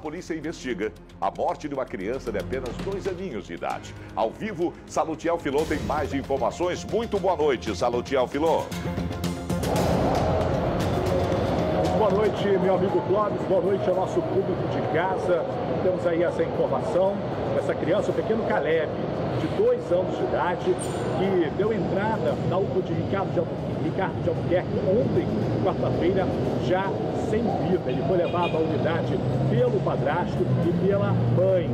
polícia investiga a morte de uma criança de apenas 2 aninhos de idade. Ao vivo, Salutiel Filô tem mais informações. Muito boa noite, Salutiel Filô. Boa noite, meu amigo Clóvis. Boa noite ao nosso público de casa. Temos aí essa informação dessa criança, o pequeno Caleb, de 2 anos de idade, que deu entrada na UPA de Ricardo de Albuquerque ontem, quarta-feira, já sem vida. Ele foi levado à unidade pelo padrasto e pela mãe,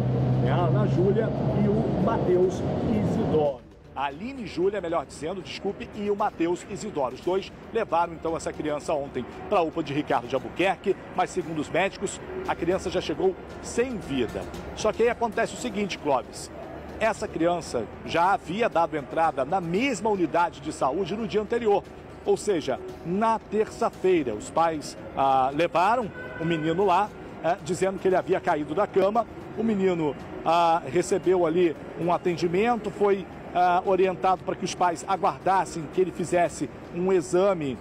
a Ana Júlia e o Matheus Isidoro. A Aline Júlia, melhor dizendo, desculpe, e o Matheus Isidoro. Os dois levaram, então, essa criança ontem para a UPA de Ricardo de Albuquerque, mas, segundo os médicos, a criança já chegou sem vida. Só que aí acontece o seguinte, Clóvis. Essa criança já havia dado entrada na mesma unidade de saúde no dia anterior, ou seja, na terça-feira. Os pais levaram o menino lá, dizendo que ele havia caído da cama. O menino recebeu ali um atendimento, foi orientado para que os pais aguardassem que ele fizesse um exame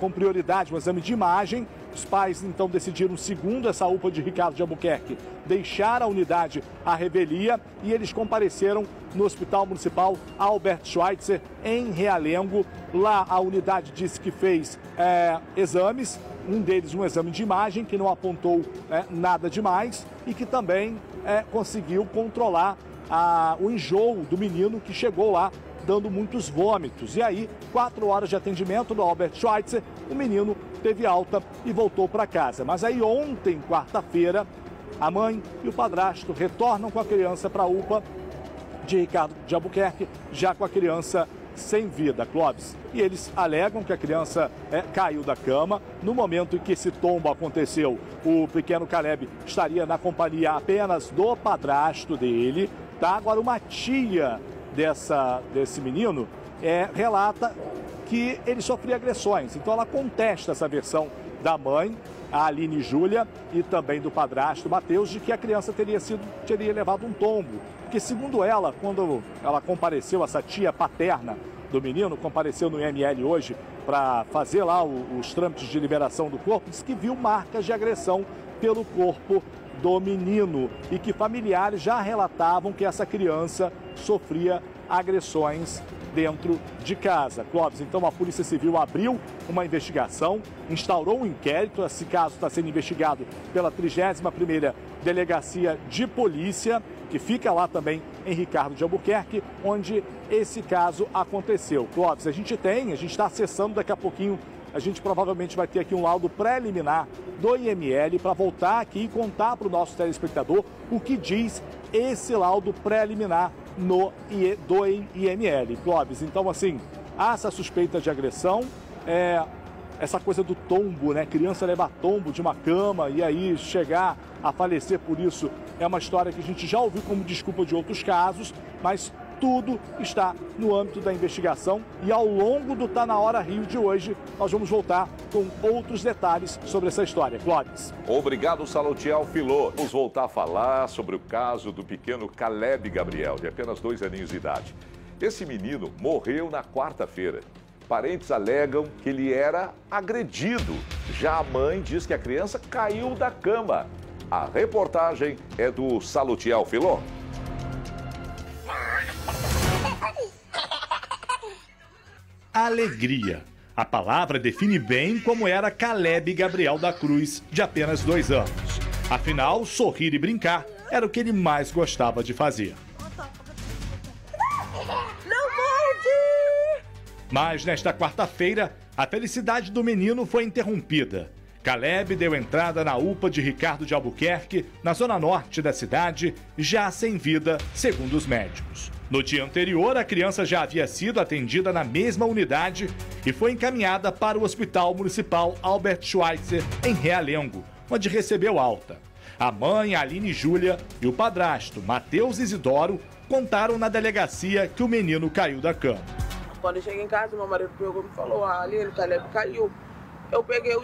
com prioridade, um exame de imagem. Os pais, então, decidiram, segundo essa UPA de Ricardo de Albuquerque, deixar a unidade à revelia e eles compareceram no Hospital Municipal Albert Schweitzer, em Realengo. Lá a unidade disse que fez exames, um deles um exame de imagem que não apontou nada demais e que também conseguiu controlar o enjoo do menino, que chegou lá dando muitos vômitos. E aí, 4 horas de atendimento no Albert Schweitzer, o menino teve alta e voltou para casa. Mas aí ontem, quarta-feira, a mãe e o padrasto retornam com a criança para a UPA de Ricardo de Albuquerque, já com a criança sem vida, Clóvis. E eles alegam que a criança caiu da cama. No momento em que esse tombo aconteceu, o pequeno Caleb estaria na companhia apenas do padrasto dele. Agora, uma tia desse menino relata que ele sofria agressões. Então, ela contesta essa versão da mãe, a Aline Júlia, e também do padrasto, Matheus, de que a criança teria levado um tombo. Porque, segundo ela, quando ela compareceu, essa tia paterna do menino, compareceu no IML hoje para fazer lá os trâmites de liberação do corpo, disse que viu marcas de agressão pelo corpo do menino e que familiares já relatavam que essa criança sofria agressões dentro de casa. Clóvis, então a Polícia Civil abriu uma investigação, instaurou um inquérito. Esse caso está sendo investigado pela 31ª Delegacia de Polícia, que fica lá também em Ricardo de Albuquerque, onde esse caso aconteceu. Clóvis, a gente está acessando daqui a pouquinho. A gente provavelmente vai ter aqui um laudo preliminar do IML para voltar aqui e contar para o nosso telespectador o que diz esse laudo preliminar do IML. Clóvis, então, assim, há essa suspeita de agressão, essa coisa do tombo, né? Criança levar tombo de uma cama e aí chegar a falecer por isso é uma história que a gente já ouviu como desculpa de outros casos, mas tudo está no âmbito da investigação e ao longo do Tá Na Hora Rio de hoje, nós vamos voltar com outros detalhes sobre essa história. Clóvis. Obrigado, Salutiel Filô. Vamos voltar a falar sobre o caso do pequeno Caleb Gabriel, de apenas 2 aninhos de idade. Esse menino morreu na quarta-feira. Parentes alegam que ele era agredido. Já a mãe diz que a criança caiu da cama. A reportagem é do Salutiel Filô. Alegria. A palavra define bem como era Caleb Gabriel da Cruz, de apenas 2 anos. Afinal, sorrir e brincar era o que ele mais gostava de fazer. Não pode! Mas nesta quarta-feira, a felicidade do menino foi interrompida. Caleb deu entrada na UPA de Ricardo de Albuquerque, na zona norte da cidade, já sem vida, segundo os médicos. No dia anterior, a criança já havia sido atendida na mesma unidade e foi encaminhada para o Hospital Municipal Albert Schweitzer, em Realengo, onde recebeu alta. A mãe, Aline Júlia, e o padrasto, Matheus Isidoro, contaram na delegacia que o menino caiu da cama. Quando eu cheguei em casa, meu marido pegou e me falou: Aline, o Caleb caiu. Eu peguei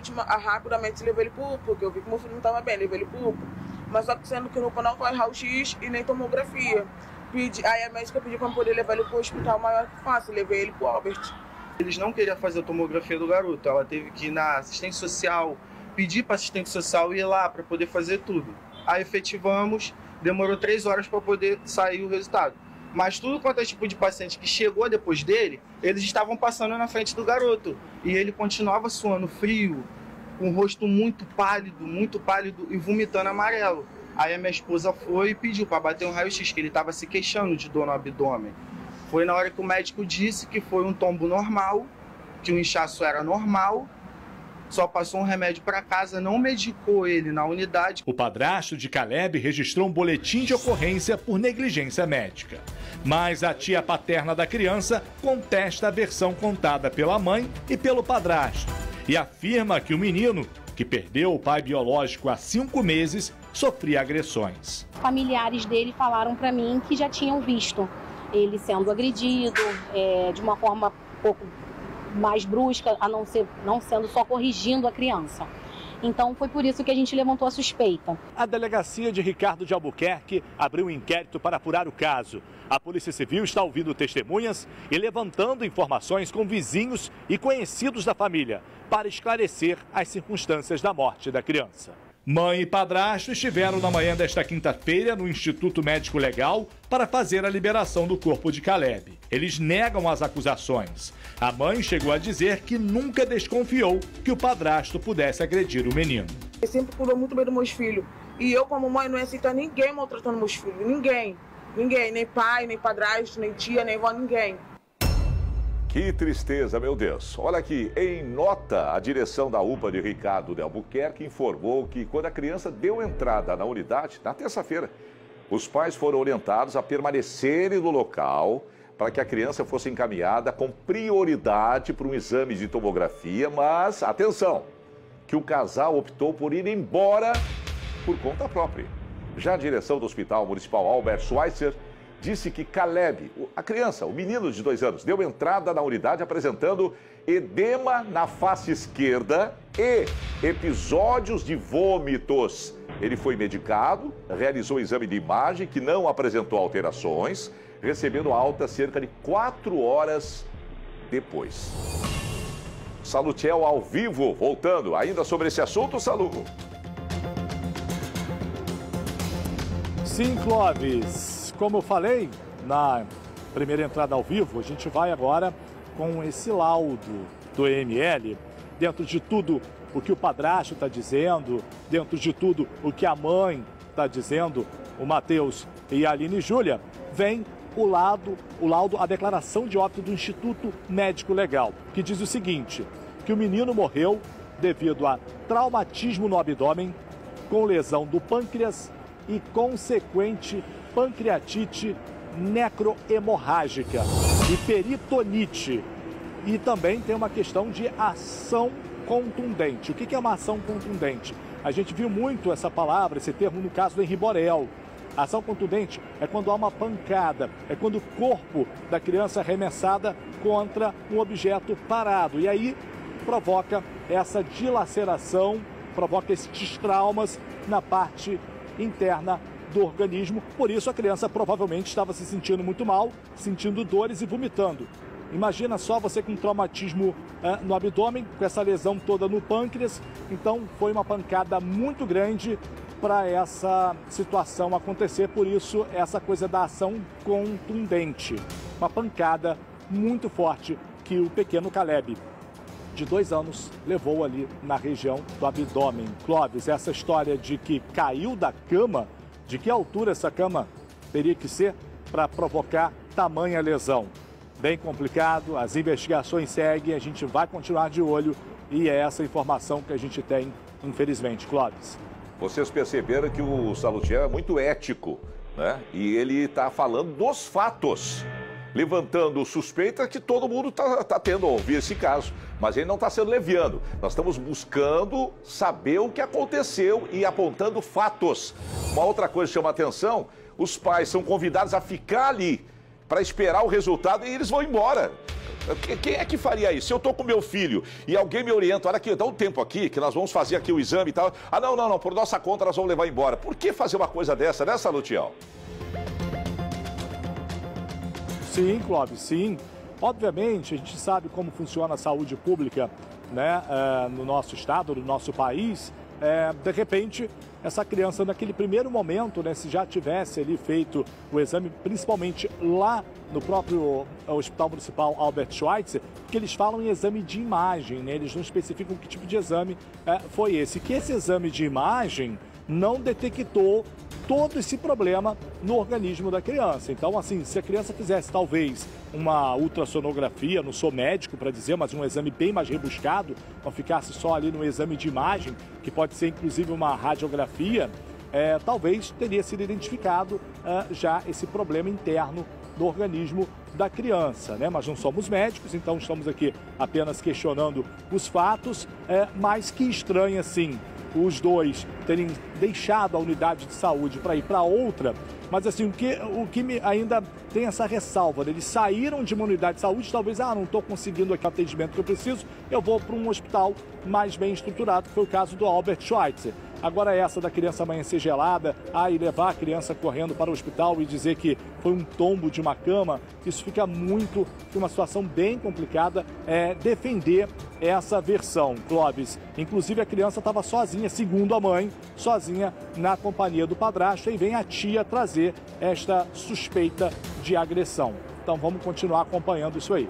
rapidamente e levei ele para o UPA, porque eu vi que meu filho não estava bem, levei ele para o UPA. Mas só que sendo que no UPA não faz raio-x e nem tomografia. Aí a médica pediu para poder levar ele para o hospital maior que fácil, levei ele para o Albert. Eles não queriam fazer a tomografia do garoto, ela teve que ir na assistência social, pedi para assistente social ir lá para poder fazer tudo. Aí efetivamos, demorou 3 horas para poder sair o resultado. Mas tudo quanto é tipo de paciente que chegou depois dele, eles estavam passando na frente do garoto. E ele continuava suando frio, com o rosto muito pálido e vomitando amarelo. Aí a minha esposa foi e pediu para bater um raio-x, que ele estava se queixando de dor no abdômen. Foi na hora que o médico disse que foi um tombo normal, que o inchaço era normal, só passou um remédio para casa, não medicou ele na unidade. O padrasto de Caleb registrou um boletim de ocorrência por negligência médica. Mas a tia paterna da criança contesta a versão contada pela mãe e pelo padrasto e afirma que o menino, que perdeu o pai biológico há 5 meses, sofria agressões. Familiares dele falaram para mim que já tinham visto ele sendo agredido de uma forma um pouco mais brusca, a não sendo só corrigindo a criança. Então foi por isso que a gente levantou a suspeita. A delegacia de Ricardo de Albuquerque abriu um inquérito para apurar o caso. A Polícia Civil está ouvindo testemunhas e levantando informações com vizinhos e conhecidos da família para esclarecer as circunstâncias da morte da criança. Mãe e padrasto estiveram na manhã desta quinta-feira no Instituto Médico Legal para fazer a liberação do corpo de Caleb. Eles negam as acusações. A mãe chegou a dizer que nunca desconfiou que o padrasto pudesse agredir o menino. Eu sempre cuidou muito bem dos meus filhos. E eu, como mãe, não aceito ninguém maltratando meus filhos. Ninguém. Ninguém. Nem pai, nem padrasto, nem tia, nem avó, ninguém. Que tristeza, meu Deus. Olha aqui, em nota, a direção da UPA de Ricardo de Albuquerque informou que quando a criança deu entrada na unidade, na terça-feira, os pais foram orientados a permanecerem no local para que a criança fosse encaminhada com prioridade para um exame de tomografia, mas, atenção, que o casal optou por ir embora por conta própria. Já a direção do Hospital Municipal Albert Schweitzer disse que Caleb, a criança, o menino de 2 anos, deu entrada na unidade apresentando edema na face esquerda e episódios de vômitos. Ele foi medicado, realizou exame de imagem que não apresentou alterações, recebendo alta cerca de 4 horas depois. Salutiel ao vivo, voltando ainda sobre esse assunto, Salu. Sim, Clóvis. Como eu falei na primeira entrada ao vivo, a gente vai agora com esse laudo do EML, dentro de tudo o que o padrasto está dizendo, dentro de tudo o que a mãe está dizendo, o Matheus e a Aline Júlia, vem o laudo, a declaração de óbito do Instituto Médico Legal, que diz o seguinte, que o menino morreu devido a traumatismo no abdômen, com lesão do pâncreas e consequente pancreatite necrohemorrágica e peritonite. E também tem uma questão de ação contundente. O que é uma ação contundente? A gente viu muito essa palavra, esse termo no caso do Henri Borel. Ação contundente é quando há uma pancada, é quando o corpo da criança é arremessada contra um objeto parado. E aí provoca essa dilaceração, provoca esses traumas na parte interna do organismo. Por isso a criança provavelmente estava se sentindo muito mal, sentindo dores e vomitando. Imagina só você com traumatismo no abdômen, com essa lesão toda no pâncreas. Então foi uma pancada muito grande para essa situação acontecer. Por isso essa coisa da ação contundente. Uma pancada muito forte que o pequeno Caleb, de 2 anos, levou ali na região do abdômen. Clóvis, essa história de que caiu da cama, de que altura essa cama teria que ser para provocar tamanha lesão? Bem complicado, as investigações seguem, a gente vai continuar de olho e é essa informação que a gente tem, infelizmente. Clóvis. Vocês perceberam que o Salutiel é muito ético, né? E ele está falando dos fatos, levantando suspeita que todo mundo está tendo a ouvir esse caso, mas ele não está sendo leviano. Nós estamos buscando saber o que aconteceu e apontando fatos. Uma outra coisa que chama a atenção, os pais são convidados a ficar ali para esperar o resultado e eles vão embora. Quem é que faria isso? Se eu estou com meu filho e alguém me orienta, olha aqui, dá um tempo aqui que nós vamos fazer aqui o exame e tal. Ah, não, por nossa conta nós vamos levar embora. Por que fazer uma coisa dessa, né, Salutiel? Sim, Clóvis, sim. Obviamente, a gente sabe como funciona a saúde pública né, no nosso estado, no nosso país, de repente, essa criança, naquele primeiro momento, né, se já tivesse ali feito o exame, principalmente lá no próprio Hospital Municipal Albert Schweitzer, que eles falam em exame de imagem, né, eles não especificam que tipo de exame foi esse. Que esse exame de imagem não detectou todo esse problema no organismo da criança. Então, assim, se a criança fizesse talvez uma ultrassonografia, não sou médico para dizer, mas um exame bem mais rebuscado, não ficasse só ali no exame de imagem, que pode ser inclusive uma radiografia, talvez teria sido identificado já esse problema interno do organismo da criança, né? Mas não somos médicos, então estamos aqui apenas questionando os fatos, mas que estranho, assim, os dois terem deixado a unidade de saúde para ir para outra, mas assim, o que me ainda tem essa ressalva, eles saíram de uma unidade de saúde, talvez, não estou conseguindo aqui o atendimento que eu preciso, eu vou para um hospital mais bem estruturado, que foi o caso do Albert Schweitzer. Agora essa da criança amanhecer gelada, e levar a criança correndo para o hospital e dizer que foi um tombo de uma cama, isso fica uma situação bem complicada, defender essa versão, Clóvis. Inclusive a criança estava sozinha, segundo a mãe, sozinha na companhia do padrasto, e vem a tia trazer esta suspeita de agressão. Então vamos continuar acompanhando isso aí.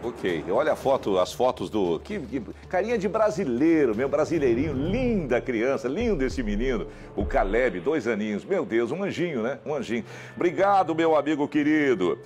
Ok, olha as fotos do... Que carinha de brasileiro, meu brasileirinho, linda criança, lindo esse menino. O Caleb, 2 aninhos, meu Deus, um anjinho, né? Um anjinho. Obrigado, meu amigo querido.